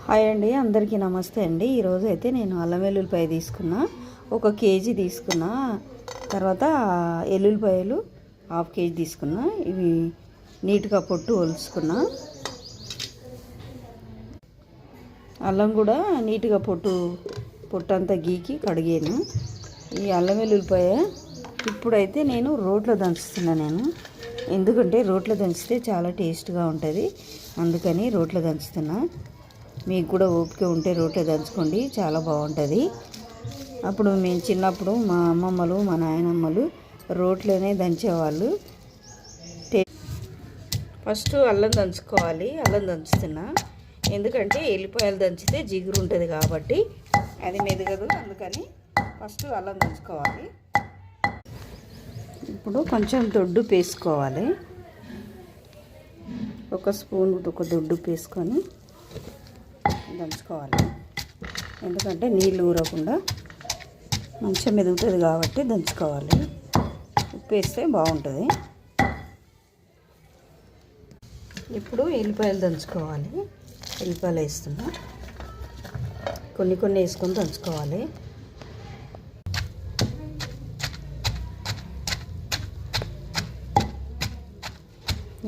Hi అండి, అందరికీ నమస్తే అండి. ఈరోజు అయితే నేను అల్లం వెల్లుల్లిపాయ తీసుకున్నా, 1 కేజీ తీసుకున్నా. తర్వాత ఎల్లుల్లిపాయలు 1/2 కేజీ తీసుకున్నా. ఇవి నీట్గా పొట్టు ఒలుచుకున్నా. అల్లం కూడా నీట్గా పొట్టంతా గీకి కడిగాను. ఈ అల్లం వెల్లుల్లిపాయ ఇప్పుడైతే నేను రోట్లో దంచుతున్నా. ఎందుకంటే రోట్లో దంచితే చాలా టేస్ట్గా ఉంటుంది, అందుకని రోట్లో దంచుతున్నా. మీకు కూడా ఓపిక ఉంటే రోట్లో దంచుకోండి, చాలా బాగుంటుంది. అప్పుడు మేము చిన్నప్పుడు మా అమ్మమ్మలు మా నాయనమ్మలు రోట్లోనే దంచేవాళ్ళు. ఫస్ట్ అల్లం దంచుకోవాలి. అల్లం దంచుతున్నా ఎందుకంటే ఎల్లిపాయలు దంచితే జిగురు ఉంటుంది కాబట్టి అది మెదగదు, అందుకని ఫస్ట్ అల్లం దంచుకోవాలి. ఇప్పుడు కొంచెం దొడ్డు వేసుకోవాలి. 1 స్పూన్ దొడ్డు వేసుకొని దంచుకోవాలి. ఎందుకంటే నీళ్ళు ఊరకుండా మంచిగా మెదుగుతుంది కాబట్టి దంచుకోవాలి. ఉప్పు వేస్తే బాగుంటుంది. ఇప్పుడు ఎల్లిపాయలు దంచుకోవాలి. ఎల్లిపాయలు వేస్తున్నా, కొన్ని వేసుకొని దంచుకోవాలి.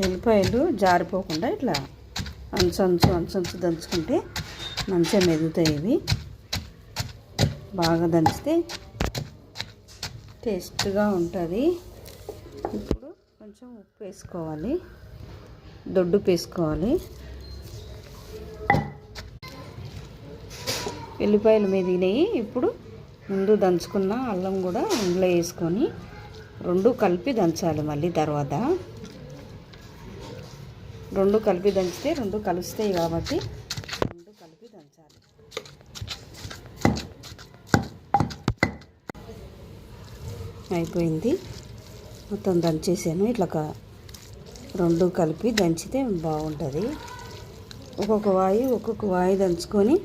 ఎల్లిపాయలు జారిపోకుండా ఇట్లా అంచు దంచుకుంటే మంచిగా మెదుగుతాయి. ఇవి బాగా దంచితే టేస్ట్గా ఉంటుంది. ఇప్పుడు కొంచెం ఉప్పు వేసుకోవాలి, దొడ్డు వేసుకోవాలి. ఎల్లిపాయలు మెదిగినాయి. ఇప్పుడు ముందు దంచుకున్న అల్లం కూడా ఇందులో వేసుకొని 2 కలిపి దంచాలి. మళ్ళీ తర్వాత 2 కలిపి దంచితే 2 కలుస్తాయి కాబట్టి 2 కలిపి దంచాలి. అయిపోయింది, మొత్తం దంచేసాను. ఇట్లా 2 కలిపి దంచితే బాగుంటుంది. ఒక్కొక్క వాయి దంచుకొని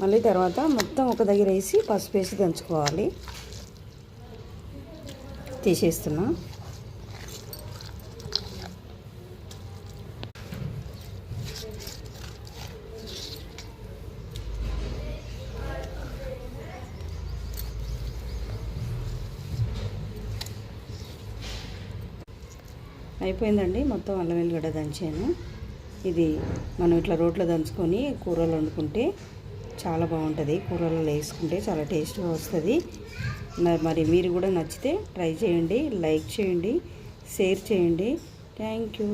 మళ్ళీ తర్వాత మొత్తం ఒక దగ్గర వేసి పసుపు వేసి దంచుకోవాలి. తీసేస్తున్నా. అయిపోయిందండి, మొత్తం అల్లం వెల్లిగడ్డ దంచాను. ఇది మనం ఇట్లా రోట్లో దంచుకొని కూరలు వండుకుంటే చాలా బాగుంటుంది. కూరలలో వేసుకుంటే చాలా టేస్ట్గా వస్తుంది. మరి మీరు కూడా నచ్చితే ట్రై చేయండి, లైక్ చేయండి, షేర్ చేయండి. Thank you.